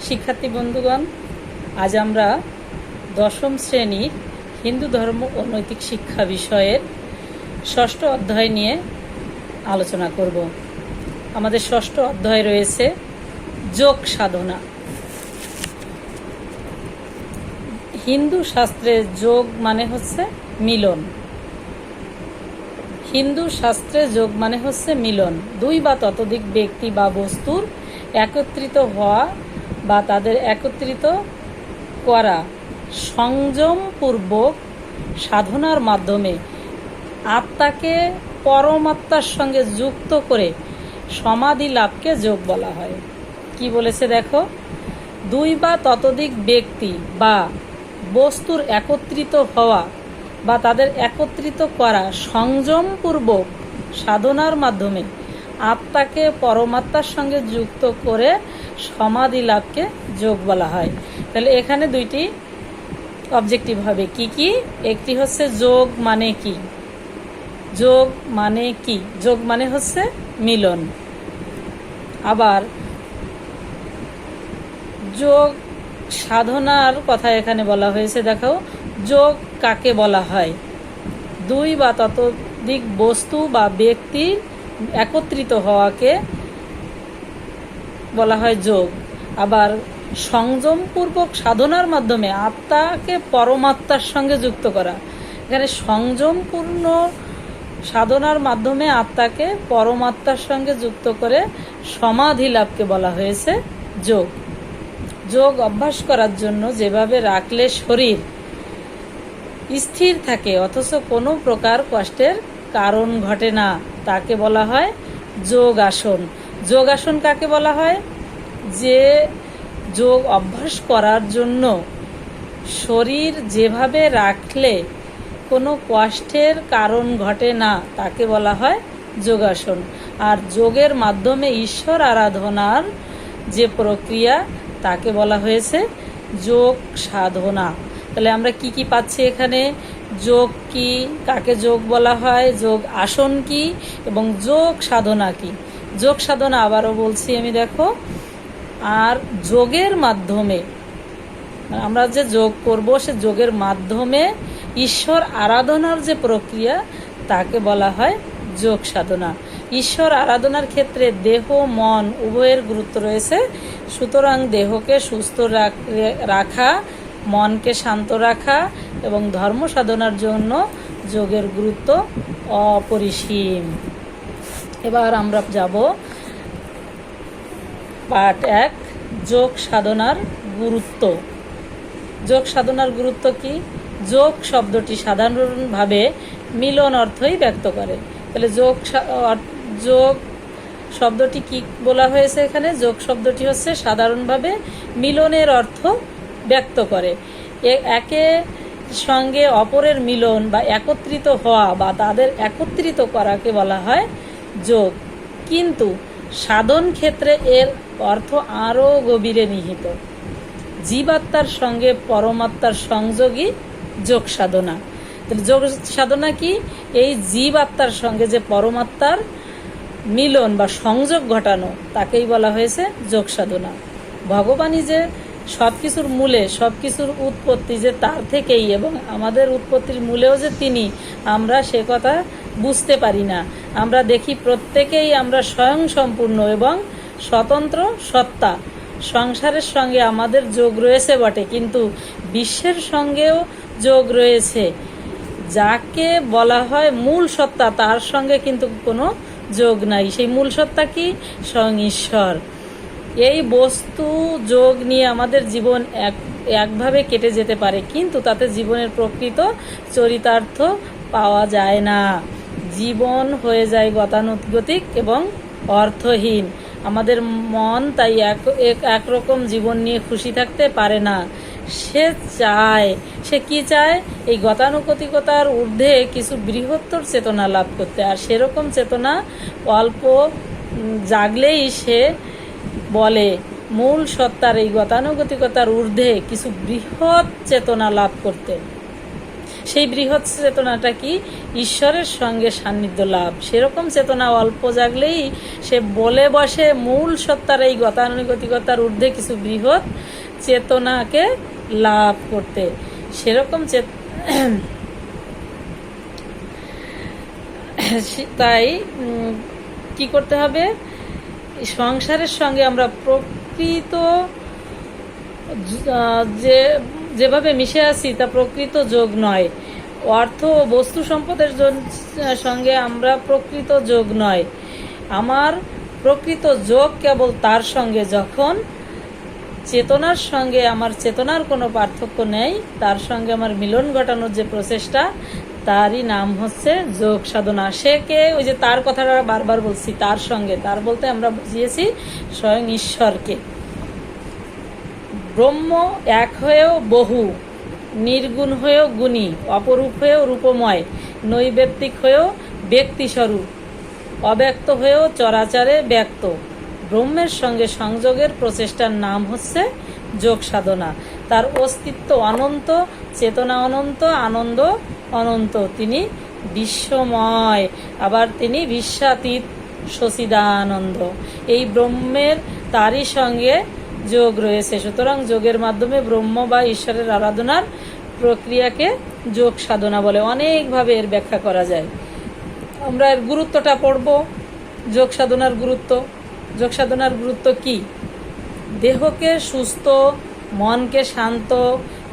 শিক্ষার্থী বন্ধুগণ, আজ আমরা দশম শ্রেণীর হিন্দু ধর্ম ও নৈতিক শিক্ষা বিষয়ের ষষ্ঠ অধ্যায় নিয়ে আলোচনা করব। আমাদের ষষ্ঠ অধ্যায় রয়েছে যোগ সাধনা। হিন্দু শাস্ত্রে যোগ মানে হচ্ছে মিলন। হিন্দু শাস্ত্রে যোগ মানে হচ্ছে মিলন, দুই বা ততোধিক ব্যক্তি বা বস্তুর একত্রিত হওয়া বা তাদের একত্রিত করা সংযমপূর্বক সাধনার মাধ্যমে আত্মাকে পরমাত্মার সঙ্গে যুক্ত করে সমাধি লাভকে যোগ বলা হয়। কি বলেছে দেখো, দুই বা ততোধিক ব্যক্তি বা বস্তুর একত্রিত হওয়া বা তাদের একত্রিত করা সংযমপূর্বক সাধনার মাধ্যমে আত্মাকে পরমাত্মার সঙ্গে যুক্ত করে সমাধি লাভকে যোগ বলা হয়। তাহলে এখানে দুইটি অবজেক্টিভ হবে। কি কি? একটি হচ্ছে যোগ মানে কি। যোগ মানে কি? যোগ মানে হচ্ছে মিলন। আবার যোগ সাধনার কথা এখানে বলা হয়েছে। দেখো, যোগ কাকে বলা হয়? দুই বা ততোধিক বস্তু বা ব্যক্তির একত্রিত হওয়াকে বলা হয় যোগ। আবার সংযমপূর্বক সাধনার মাধ্যমে আত্মাকে পরমাত্মার সঙ্গে যুক্ত করা, এখানে সংযমপূর্ণ সাধনার মাধ্যমে আত্মাকে পরমাত্মার সঙ্গে যুক্ত করে সমাধি লাভকে বলা হয়েছে যোগ। যোগ অভ্যাস করার জন্য যেভাবে রাখলে শরীর স্থির থাকে অথচ কোনো প্রকার কষ্টের কারণ ঘটে না, তাকে বলা হয় যোগ আসন। যোগ আসন কাকে বলা হয়? যে যোগ অভ্যাস করার জন্য শরীর যেভাবে রাখলে কোনো কষ্টের কারণ ঘটে না, তাকে বলা হয় যোগাসন। আর যোগের মাধ্যমে ঈশ্বর আরাধনার যে প্রক্রিয়া, তাকে বলা হয়েছে যোগ সাধনা। তাহলে আমরা কি কি পাচ্ছি এখানে? যোগ কি, কাকে যোগ বলা হয়, যোগ আসন কি, এবং যোগ সাধনা কি। যোগ সাধনা আবারও বলছি আমি, দেখো, আর যোগের মাধ্যমে আমরা যে যোগ করব, সে যোগের মাধ্যমে ঈশ্বর আরাধনার যে প্রক্রিয়া, তাকে বলা হয় যোগ সাধনা। ঈশ্বর আরাধনার ক্ষেত্রে দেহ মন উভয়ের গুরুত্ব রয়েছে। সুতরাং দেহকে সুস্থ রাখা, মনকে শান্ত রাখা এবং ধর্ম সাধনার জন্য যোগের গুরুত্ব অপরিসীম। এবার আমরা যাব পার্ট 1, যোগ সাধনার গুরুত্ব। যোগ সাধনার গুরুত্ব কি? যোগ শব্দটি সাধারণভাবে মিলন অর্থই ব্যক্ত করে। তাহলে যোগ শব্দটি কি বলা হয়েছে এখানে? যোগ শব্দটি হচ্ছে সাধারণভাবে মিলনের অর্থ ব্যক্ত করে। একে সঙ্গে অপরের মিলন বা একত্রিত হওয়া বা তাদের একত্রিত করাকে বলা হয় যোগ। কিন্তু সাধন ক্ষেত্রে এর অর্থ আরও গভীরে নিহিত। জীবাত্মার সঙ্গে পরমাত্মার সংযোগই যোগ সাধনা। তাহলে যোগ সাধনা কি? এই জীবাত্মার সঙ্গে যে পরমাত্মার মিলন বা সংযোগ ঘটানো, তাকেই বলা হয়েছে যোগ সাধনা। ভগবানই যে সব কিছুর মূলে, সব কিছুর উৎপত্তি যে তার থেকেই, এবং আমাদের উৎপত্তির মূলেও যে তিনি, আমরা সে কথা বুঝতে পারি না। আমরা দেখি প্রত্যেকেই আমরা স্বয়ং সম্পূর্ণ এবং স্বতন্ত্র সত্তা। সংসারের সঙ্গে আমাদের যোগ রয়েছে বটে, কিন্তু বিশ্বের সঙ্গেও যোগ রয়েছে। যাকে বলা হয় মূল সত্তা, তার সঙ্গে কিন্তু কোনো যোগ নাই। সেই মূল সত্তা কি? স্বয়ং ঈশ্বর। এই বস্তু যোগ নিয়ে আমাদের জীবন একভাবে কেটে যেতে পারে, কিন্তু তাতে জীবনের প্রকৃত চরিতার্থ পাওয়া যায় না। জীবন হয়ে যায় গতানুগতিক এবং অর্থহীন। আমাদের মন তাই একরকম জীবন নিয়ে খুশি থাকতে পারে না। সে কি চায়? এই গতানুগতিকতার ঊর্ধ্বে কিছু বৃহত্তর চেতনা লাভ করতে। আর সেরকম চেতনা অল্প জাগলেই সে বলে মূল সত্তার এই গতানুগতিকতার ঊর্ধ্বে কিছু বৃহৎ চেতনা লাভ করতে। সেই বৃহৎ চেতনাটা কি? ঈশ্বরের সঙ্গে সান্নিধ্য লাভ। সেরকম চেতনা অল্প জাগলেই সে বলে বসে মূল সত্তার এই গতানুগতিকতার ঊর্ধ্বে কিছু বৃহৎ চেতনাকে লাভ করতে। সেরকম তাই কি করতে হবে? সংসারের সঙ্গে আমরা প্রকৃত যেভাবে মিশে আছি তা প্রকৃত যোগ নয়। অর্থ ও বস্তু সম্পদের সঙ্গে আমরা প্রকৃত যোগ নয়। আমার প্রকৃত যোগ কেবল তার সঙ্গে যখন চেতনার সঙ্গে আমার চেতনার কোনো পার্থক্য নেই, তার সঙ্গে আমার মিলন ঘটানোর যে প্রচেষ্টা, তারই নাম হচ্ছে যোগ সাধনা। সে কে? ওই যে তার কথাটা বারবার বলছি, তার সঙ্গে। তার বলতে আমরা বুঝিয়েছি স্বয়ং ঈশ্বরকে। ব্রহ্ম এক হয়েও বহু, নির্গুণ হয়েও গুণী, অপরূপ হয়েও রূপময়, নৈবেত্তিক হয়েও ব্যক্তিস্বরূপ, অব্যক্ত হয়েও চরাচরে ব্যক্ত। ব্রহ্মের সঙ্গে সংযোগের প্রচেষ্টার নাম হচ্ছে যোগ সাধনা। তার অস্তিত্ব অনন্ত, চেতনা অনন্ত, আনন্দ অনন্ত। তিনি বিশ্বময়, আবার তিনি বিশ্বাতীত, সচিদানন্দ। এই ব্রহ্মের তারই সঙ্গে যোগ রয়েছে। সুতরাং যোগের মাধ্যমে ব্রহ্ম বা ঈশ্বরের আরাধনার প্রক্রিয়াকে যোগ সাধনা বলে। অনেকভাবে এর ব্যাখ্যা করা যায়। আমরা এর গুরুত্বটা পড়ব। যোগ সাধনার গুরুত্ব। যোগ সাধনার গুরুত্ব কি? দেহকে সুস্থ, মনকে শান্ত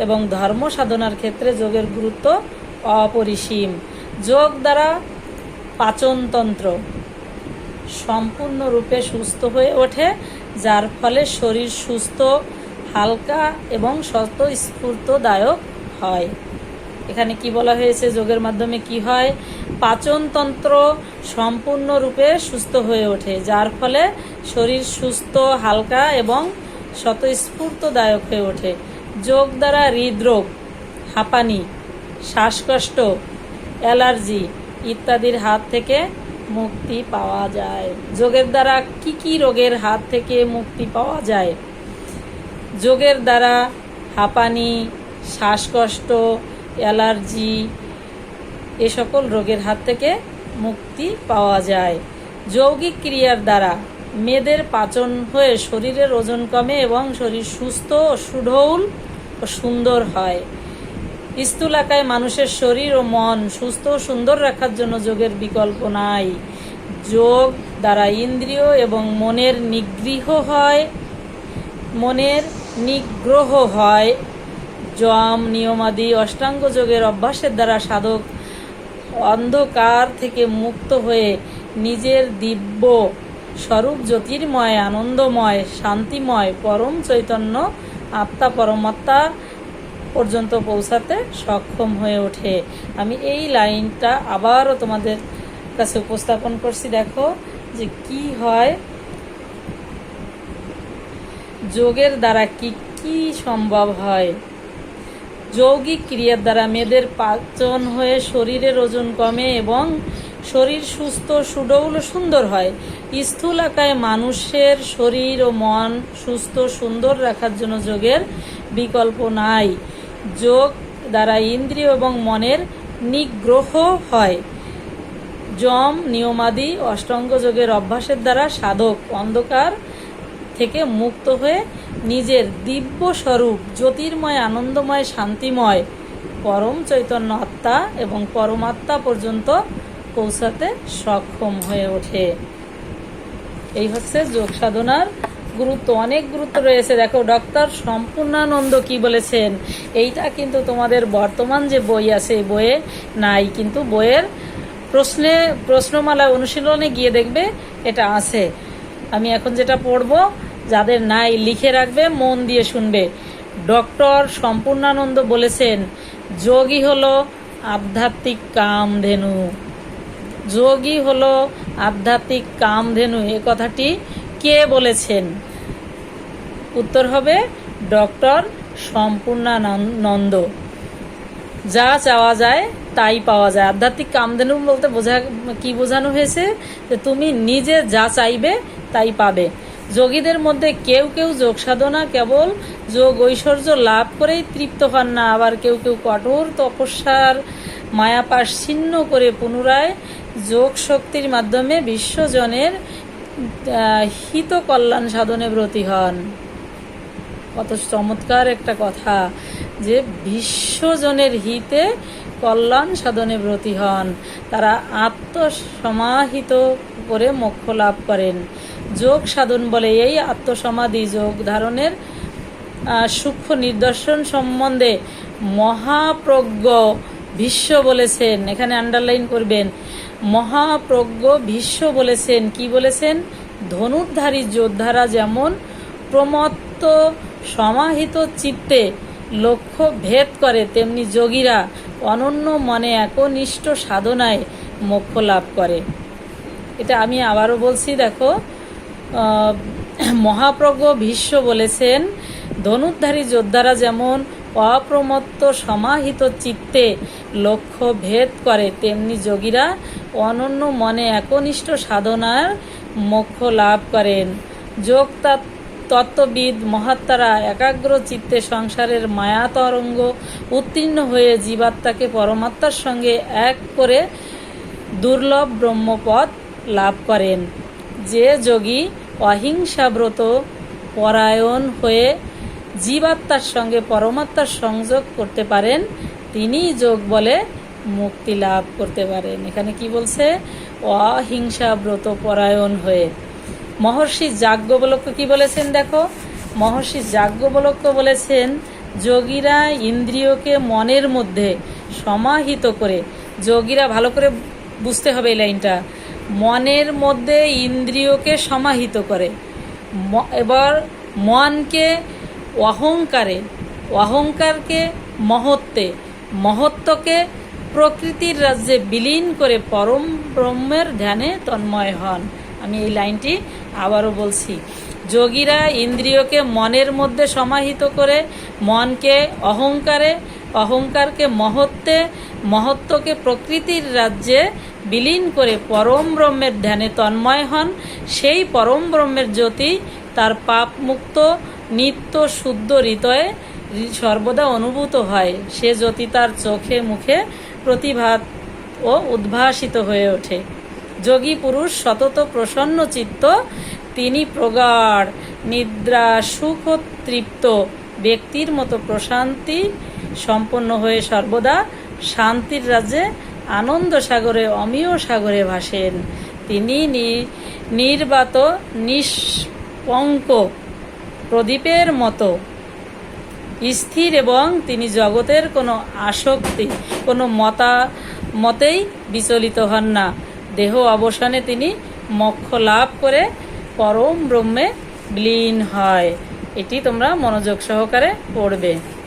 এবং ধর্ম সাধনার ক্ষেত্রে যোগের গুরুত্ব অপরিসীম। যোগ দ্বারা পাচনতন্ত্র সম্পূর্ণরূপে সুস্থ হয়ে ওঠে, যার ফলে শরীর সুস্থ, হালকা এবং স্বতঃস্ফূর্তদায়ক হয়। এখানে কি বলা হয়েছে? যোগের মাধ্যমে কি হয়? পাচনতন্ত্র সম্পূর্ণরূপে সুস্থ হয়ে ওঠে, যার ফলে শরীর সুস্থ, হালকা এবং স্বতঃস্ফূর্তদায়ক হয়ে ওঠে। যোগ দ্বারা হৃদরোগ, হাঁপানি, শ্বাসকষ্ট, অ্যালার্জি ইত্যাদির হাত থেকে মুক্তি পাওয়া যায়। যোগের দ্বারা কি কি রোগের হাত থেকে মুক্তি পাওয়া যায়? যোগের দ্বারা হাঁপানি, শ্বাসকষ্ট, অ্যালার্জি এ সকল রোগের হাত থেকে মুক্তি পাওয়া যায়। যৌগিক ক্রিয়ার দ্বারা মেদের পাচন হয়ে শরীরের ওজন কমে এবং শরীর সুস্থ ও সুঢৌল ও সুন্দর হয়। স্থূলাকায় মানুষের শরীর ও মন সুস্থ ও সুন্দর রাখার জন্য যোগের বিকল্প নাই। যোগ দ্বারা ইন্দ্রিয় এবং মনের নিগ্রহ হয়। যম, নিয়মাদি অষ্টাঙ্গ যোগের অভ্যাসের দ্বারা সাধক অন্ধকার থেকে মুক্ত হয়ে নিজের দিব্য স্বরূপ জ্যোতির্ময়, আনন্দময়, শান্তিময় পরম চৈতন্য আত্মা পরমাত্মা পর্যন্ত পৌঁছাতে সক্ষম হয়ে ওঠে। আমি এই লাইনটা আবারও তোমাদের কাছে উপস্থাপন করছি। দেখো যে কি হয়, যোগের দ্বারা কি কি সম্ভব হয়। যৌগিক ক্রিয়ার দ্বারা মেয়েদের পাচন হয়ে শরীরের ওজন কমে এবং শরীর সুস্থ, সুডৌল ও সুন্দর হয়। স্থূলাকায় মানুষের শরীর ও মন সুস্থ, সুন্দর রাখার জন্য যোগের বিকল্প নাই। যোগ দ্বারা ইন্দ্রিয় এবং মনের নিগ্রহ হয়। যম, নিয়মাদি অষ্টাঙ্গ যোগের অভ্যাসের দ্বারা সাধক অন্ধকার থেকে মুক্ত হয়ে নিজের দিব্য স্বরূপ জ্যোতির্ময়, আনন্দময়, শান্তিময় পরম চৈতন্য আত্মা এবং পরমাত্মা পর্যন্ত পৌঁছাতে সক্ষম হয়ে ওঠে। এই হচ্ছে যোগ সাধনার গুরুত্ব। অনেক গুরুত্ব রয়েছে। দেখো ডক্টর সম্পূর্ণানন্দ কি বলেছেন, এইটা কিন্তু তোমাদের বর্তমান যে বই আছে এই বইয়ে নাই, কিন্তু বইয়ের প্রশ্নমালা অনুশীলনে গিয়ে দেখবে এটা আছে। আমি এখন যেটা পড়ব, যাদের নাই লিখে রাখবে, মন দিয়ে শুনবে। ডক্টর সম্পূর্ণানন্দ বলেছেন, যোগই হলো আধ্যাত্মিক কামধেনু। যোগই হলো আধ্যাত্মিক কামধেনু। এ কথাটি কে বলেছেন? উত্তর হবে ডক্টর সম্পূর্ণানন্দ। যা চাওয়া যায় তাই পাওয়া যায়। আধ্যাত্মিক কামধেনু বলতে কি বোঝানো হয়েছে? যে তুমি নিজে যা চাইবে তাই পাবে। যোগীদের মধ্যে কেউ কেউ যোগ সাধনা কেবল যোগ ঐশ্বর্য লাভ করেই তৃপ্ত হন না, আবার কেউ কেউ কঠোর তপস্যার মায়াপাশ ছিন্ন করে পুনরায় যোগ শক্তির মাধ্যমে বিশ্বজনের হিত কল্যাণ সাধনে ব্রতী হন। কত চমৎকার একটা কথা, যে বিশ্বজনের হিতে কল্যাণ সাধনে ব্রতী হন, তারা আত্মসমাহিত করে মোক্ষ লাভ করেন। যোগ সাধন বলে এই আত্মসমাধি যোগ ধারণের সূক্ষ্ম নিদর্শন সম্বন্ধে মহাপ্রজ্ঞ ভীষ্ম বলেছেন। এখানে আন্ডারলাইন করবেন, মহাপ্রজ্ঞ ভীষ্ম বলেছেন। কি বলেছেন? ধনুর্ধারী যোদ্ধারা যেমন প্রমত্ত সমাহিত চিত্তে লক্ষ্য ভেদ করে, তেমনি যোগীরা অনন্য মনে একনিষ্ঠ সাধনায় মোক্ষ লাভ করে। এটা আমি আবারও বলছি, দেখো, মহাপ্রজ্ঞ ভীষ্ম বলেছেন, ধনুর্ধারী যোদ্ধারা যেমন অপ্রমত্ত সমাহিত চিত্তে লক্ষ্য ভেদ করে, তেমনি যোগীরা অনন্য মনে একনিষ্ঠ সাধনার মোক্ষ লাভ করেন। যোগ তত্ত্ববিদ মহাত্মারা একাগ্র চিত্তে সংসারের মায়া তরঙ্গ উত্তীর্ণ হয়ে জীবাত্মাকে পরমাত্মার সঙ্গে এক করে দুর্লভ ব্রহ্মপদ লাভ করেন। যে যোগী অহিংসাব্রত পরায়ণ হয়ে জীবাত্মার সঙ্গে পরমাত্মার সংযোগ করতে পারেন, তিনি যোগ বলে মুক্তি লাভ করতে পারেন। এখানে কি বলছে? অহিংসাব্রত পরায়ণ হয়ে। মহর্ষি যাজ্ঞবল্ক্য কি বলেছেন? দেখো, মহর্ষি যাজ্ঞবল্ক্য বলেছেন, যোগীরা ইন্দ্রিয়কে মনের মধ্যে সমাহিত করে, যোগীরা ভালো করে বুঝতে হবে এই লাইনটা, মনের মধ্যে ইন্দ্রিয়কে সমাহিত করে, এবার মনকে অহংকারে, অহংকারকে মহত্বে, মহত্বকে প্রকৃতির রাজ্যে বিলীন করে পরম ব্রহ্মের ধ্যানে তন্ময় হন। আমি এই লাইনটি আবারও বলছি, যোগীরা ইন্দ্রিয়কে মনের মধ্যে সমাহিত করে, মনকে অহংকারে, অহংকারকে মহত্বে, মহত্বকে প্রকৃতির রাজ্যে বিলীন করে পরম ব্রহ্মের ধ্যানে তন্ময় হন। সেই পরম ব্রহ্মের জ্যোতি তার পাপ মুক্ত নিত্য শুদ্ধ হৃদয়ে সর্বদা অনুভূত হয়। সে জ্যোতি তার চোখে মুখে প্রতিভাত ও উদ্ভাসিত হয়ে ওঠে। যোগী পুরুষ সতত প্রসন্ন চিত্ত, তিনি প্রগাঢ় নিদ্রা সুখ তৃপ্ত ব্যক্তির মতো প্রশান্তি সম্পন্ন হয়ে সর্বদা শান্তির রাজ্যে আনন্দ সাগরে অমিয় সাগরে ভাসেন। তিনি নির্বাত নিষ্পঙ্ক প্রদীপের মতো স্থির, এবং তিনি জগতের কোনো আসক্তি, কোনো মতেই বিচলিত হন না। দেহ অবসানে তিনি মোক্ষ লাভ করে পরম ব্রহ্মে বিলীন হয়। এটি তোমরা মনোযোগ সহকারে পড়বে।